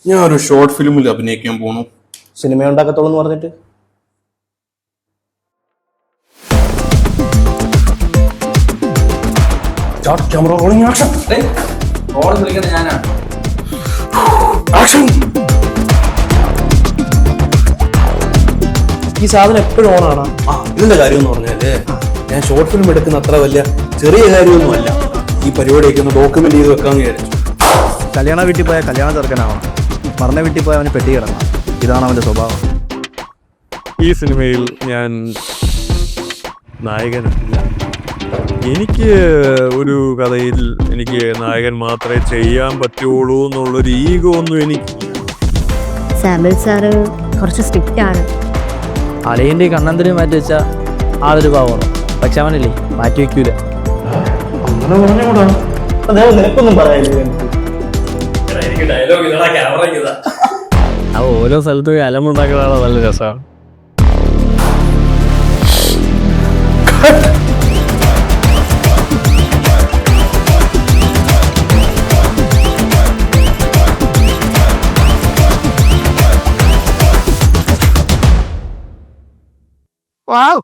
ഞാൻ ഒരു ഷോർട്ട് ഫിലിമിൽ അഭിനയിക്കാൻ പോണു. സിനിമ ഉണ്ടാക്കത്തോളൂ എന്ന് പറഞ്ഞിട്ട്. Camera rolling action. ഞാനാണ്. ആക്ഷൻ. ഈ സാധനം എപ്പോഴും ഓണാണ്. ഇതിന്റെ കാര്യം എന്ന് പറഞ്ഞാല് ഞാൻ ഷോർട്ട് ഫിലിം എടുക്കുന്ന അത്ര വലിയ ചെറിയ കാര്യമൊന്നുമല്ല. ഈ പരിപാടിയൊക്കെ ഒന്ന് ഡോക്യുമെന്റ് ചെയ്ത് വെക്കാന്ന് വിചാരിച്ചു. കല്യാണ വീട്ടിൽ പോയാൽ കല്യാണ ചെറുക്കനാവണം, മരണ വീട്ടിൽ പോയാൽ അവന് പെട്ടി കിടക്കണം. ഇതാണ് അവന്റെ സ്വഭാവം. ഈ സിനിമയിൽ ഞാൻ നായകനല്ല. എനിക്ക് ഒരു കഥയിൽ എനിക്ക് നായകൻ മാത്രമേ ചെയ്യാൻ പറ്റുള്ളൂ എന്നുള്ളൊരു ഈഗോ ഒന്നും എനിക്ക്. സാമ്പിൾ സാറ് കുറച്ച് സ്ട്രിക്റ്റ് ആണ്. അലയിൻ്റെ കണ്ണന്തിരി മാറ്റി വെച്ചാൽ ആളൊരു പാവമാണ്, പക്ഷെ അവനില്ലേ മാറ്റി വെക്കൂല. അങ്ങനെ പറഞ്ഞുകൂടാ. നിനക്കൊന്നും പറയാനില്ല. അവ ഓരോ സ്ഥലത്തും അലമുണ്ടാക്കുന്നതാണ് നല്ല രസമാണ്. Wow!